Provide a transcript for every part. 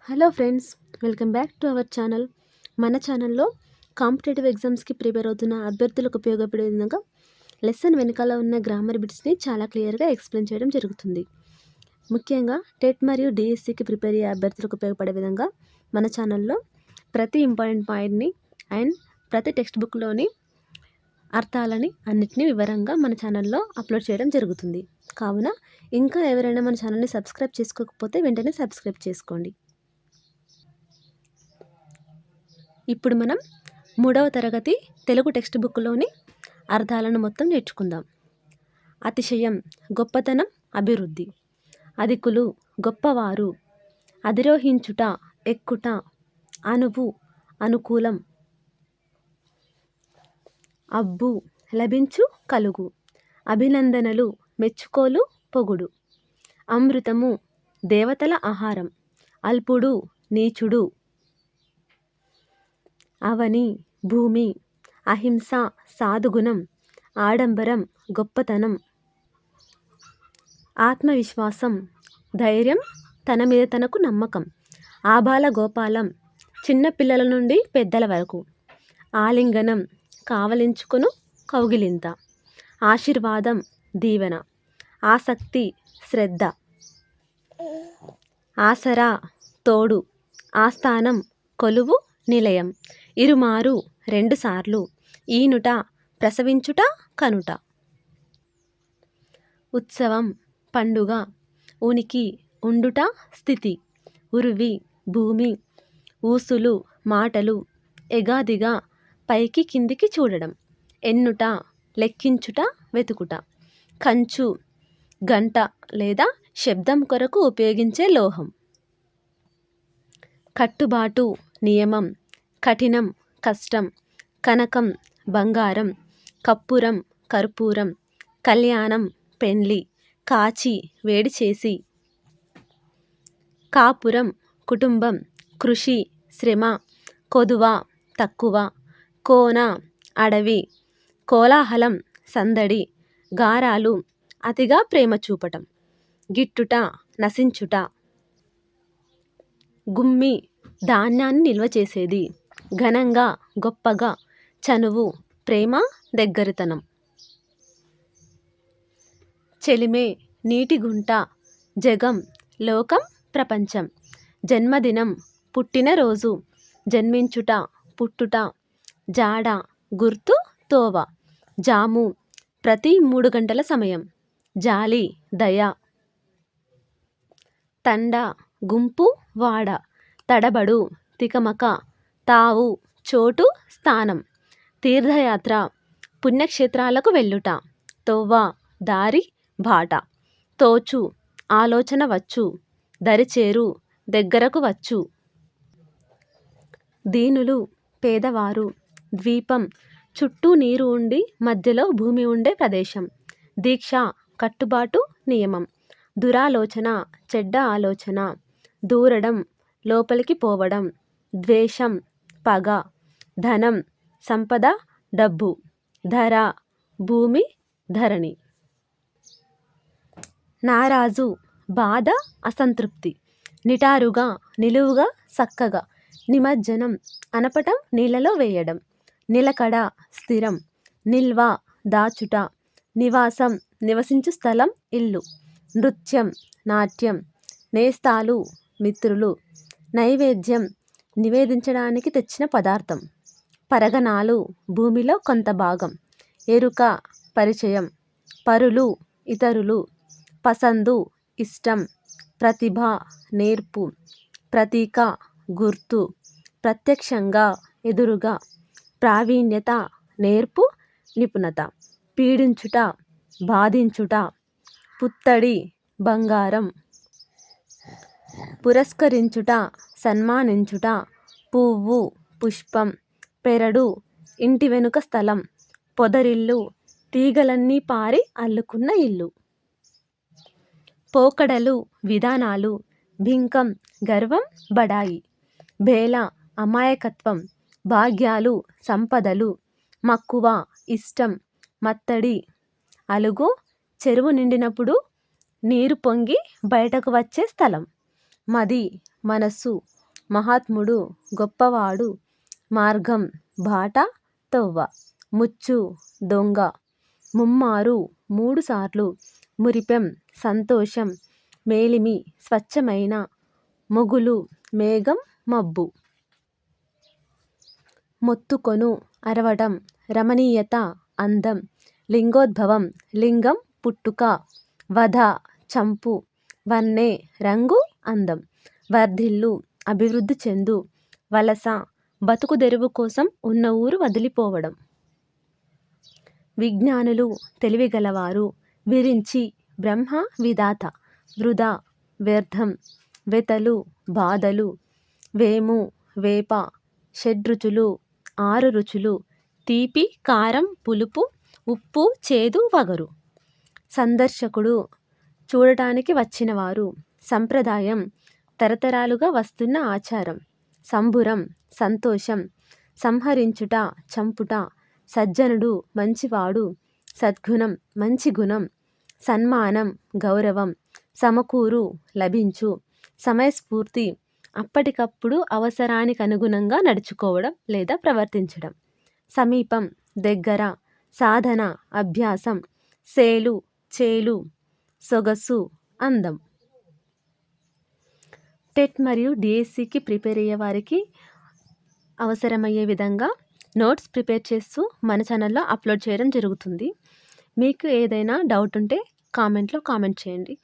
Hello friends, welcome back to our channel. మన ఛానల్లో competitive ఎగ్జామ్స్కి ప్రిపేర్ అవుతున్న అభ్యర్థులకు ఉపయోగపడే విధంగా లెసన్ వెనకాల ఉన్న గ్రామర్ బిట్స్ని చాలా క్లియర్గా ఎక్స్ప్లెయిన్ చేయడం జరుగుతుంది. ముఖ్యంగా టెట్ మరియు డిఎస్సికి ప్రిపేర్ అయ్యే అభ్యర్థులకు ఉపయోగపడే విధంగా మన ఛానల్లో ప్రతి ఇంపార్టెంట్ పాయింట్ని అండ్ ప్రతి టెక్స్ట్ బుక్లోని అర్థాలని అన్నిటినీ వివరంగా మన ఛానల్లో అప్లోడ్ చేయడం జరుగుతుంది. కావున ఇంకా ఎవరైనా మన ఛానల్ని సబ్స్క్రైబ్ చేసుకోకపోతే వెంటనే సబ్స్క్రైబ్ చేసుకోండి. ఇప్పుడు మనం 3వ తరగతి తెలుగు టెక్స్ట్ బుక్లోని అర్థాలను మొత్తం నేర్చుకుందాం. అతిశయం, గొప్పతనం, అభివృద్ధి. అధికులు, గొప్పవారు. అధిరోహించుట, ఎక్కుట. అనువు, అనుకూలం. అబ్బు, లభించు, కలుగు. అభినందనలు, మెచ్చుకోలు, పొగుడు. అమృతము, దేవతల ఆహారం. అల్పుడు, నీచుడు. అవని, భూమి. అహింస, సాధుగుణం. ఆడంబరం, గొప్పతనం. ఆత్మవిశ్వాసం, ధైర్యం, తన మీద తనకు నమ్మకం. ఆబాల గోపాలం, చిన్న పిల్లల నుండి పెద్దల వరకు. ఆలింగనం, కావలించుకును, కౌగిలింత. ఆశీర్వాదం, దీవెన. ఆసక్తి, శ్రద్ధ. ఆసరా, తోడు. ఆస్థానం, కొలువు, నిలయం. ఇరుమారు, 2 సార్లు. ఈనుట, ప్రసవించుట, కనుట. ఉత్సవం, పండుగ. ఉనికి, ఉండుట, స్థితి. ఉరివి, భూమి. ఊసులు, మాటలు. ఎగాదిగా, పైకి కిందికి చూడడం. ఎన్నుట, లెక్కించుట, వెతుకుట. కంచు, గంట లేదా శబ్దం కొరకు ఉపయోగించే లోహం. కట్టుబాటు, నియమం. కఠినం, కష్టం. కనకం, బంగారం. కప్పురం, కర్పూరం. కళ్యాణం, పెండ్లి. కాచి, వేడి చేసి. కాపురం, కుటుంబం. కృషి, శ్రమ. కొదువ, తక్కువ. కోన, అడవి. కోలాహలం, సందడి. గారాలు, అతిగా ప్రేమ చూపటం. గిట్టుట, నశించుట. గుమ్మి, ధాన్యాన్ని నిల్వ చేసేది. ఘనంగా, గొప్పగా. చనువు, ప్రేమ, దగ్గరితనం. చెలిమే, నీటి గుంట. జగం, లోకం, ప్రపంచం. జన్మదినం, పుట్టినరోజు. జన్మించుట, పుట్టుట. జాడ, గుర్తు, తోవ. జాము, ప్రతి 3 గంటల సమయం. జాలి, దయ. తండ, గుంపు, వాడ. తడబడు, తికమక. తావు, చోటు, స్థానం. తీర్థయాత్ర, పుణ్యక్షేత్రాలకు వెళ్ళుట. తోవ, దారి, బాట. తోచు, ఆలోచన వచ్చు. దరిచేరు, దగ్గరకు వచ్చు. దీనులు, పేదవారు. ద్వీపం, చుట్టూ నీరు ఉండి మధ్యలో భూమి ఉండే ప్రదేశం. దీక్ష, కట్టుబాటు, నియమం. దురాలోచన, చెడ్డ ఆలోచన. దూరడం, లోపలికి పోవడం. ద్వేషం, పగ. ధనం, సంపద, డబ్బు. ధర, భూమి, ధరణి. నారాజు, బాధ, అసంతృప్తి. నిటారుగా, నిలువుగా, చక్కగా. నిమజ్జనం, అనపటం, నీళ్ళలో వేయడం. నిలకడ, స్థిరం. నిల్వ, దాచుట. నివాసం, నివసించు స్థలం, ఇల్లు. నృత్యం, నాట్యం. నేస్తాలు, మిత్రులు. నైవేద్యం, నివేదించడానికి తెచ్చిన పదార్థం. పరగణాలు, భూమిలో కొంత భాగం. ఎరుక, పరిచయం. పరులు, ఇతరులు. పసందు, ఇష్టం. ప్రతిభ, నేర్పు. ప్రతీక, గుర్తు. ప్రత్యక్షంగా, ఎదురుగా. ప్రావీణ్యత, నేర్పు, నిపుణత. పీడించుట, బాధించుట. పుత్తడి, బంగారం. పురస్కరించుట, సన్మానించుట. పువ్వు, పుష్పం. పెరడు, ఇంటి వెనుక స్థలం. పొదరిల్లు, తీగలన్నీ పారి అల్లుకున్న ఇల్లు. పోకడలు, విధానాలు. బింకం, గర్వం, బడాయి. బేల, అమాయకత్వం. భాగ్యాలు, సంపదలు. మక్కువ, ఇష్టం. మత్తడి, అలుగు. చెరువు నిండినప్పుడు నీరు పొంగి బయటకు వచ్చే స్థలం. మది, మనస్సు. మహాత్ముడు, గొప్పవాడు, మార్గం, బాట, తొవ్వ, ముచ్చు, దొంగ, ముమ్మారు, 3 సార్లు, మురిపెం, సంతోషం, మేలిమి, స్వచ్ఛమైన, మొగులు, మేఘం, మబ్బు, మొత్తుకొను, అరవడం, రమణీయత, అందం, లింగోద్భవం, లింగం, పుట్టుక, వధ, చంపు, వన్నె, రంగు, అందం, వర్ధిల్లు, అభివృద్ధి చెందు, వలస, బతుకు తెరువు కోసం ఉన్న ఊరు వదిలిపోవడం, విజ్ఞానులు, తెలివిగలవారు, విరించి, బ్రహ్మ విధాత, వృధా, వ్యర్థం, వెతలు, బాధలు, వేము, వేప, షడ్రుచులు, 6 రుచులు, తీపి, కారం, పులుపు, ఉప్పు, చేదు, వగరు, సందర్శకుడు, చూడటానికి వచ్చినవారు, సంప్రదాయం, తరతరాలుగా వస్తున్న ఆచారం, సంబురం, సంతోషం, సంహరించుట, చంపుట, సజ్జనుడు, మంచివాడు, సద్గుణం, మంచి గుణం, సన్మానం, గౌరవం, సమకూరు, లభించు, సమయస్ఫూర్తి, అప్పటికప్పుడు అవసరానికి అనుగుణంగా నడుచుకోవడం లేదా ప్రవర్తించడం, సమీపం, దగ్గర, సాధన, అభ్యాసం, సేలు, చేలు, సొగసు, అందం. టెట్ మరియు డిఎస్సికి ప్రిపేర్ అయ్యే వారికి అవసరమయ్యే విధంగా నోట్స్ ప్రిపేర్ చేస్తూ మన ఛానల్లో అప్లోడ్ చేయడం జరుగుతుంది. మీకు ఏదైనా డౌట్ ఉంటే కామెంట్లో కామెంట్ చేయండి.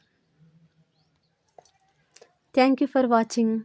Thank you for watching.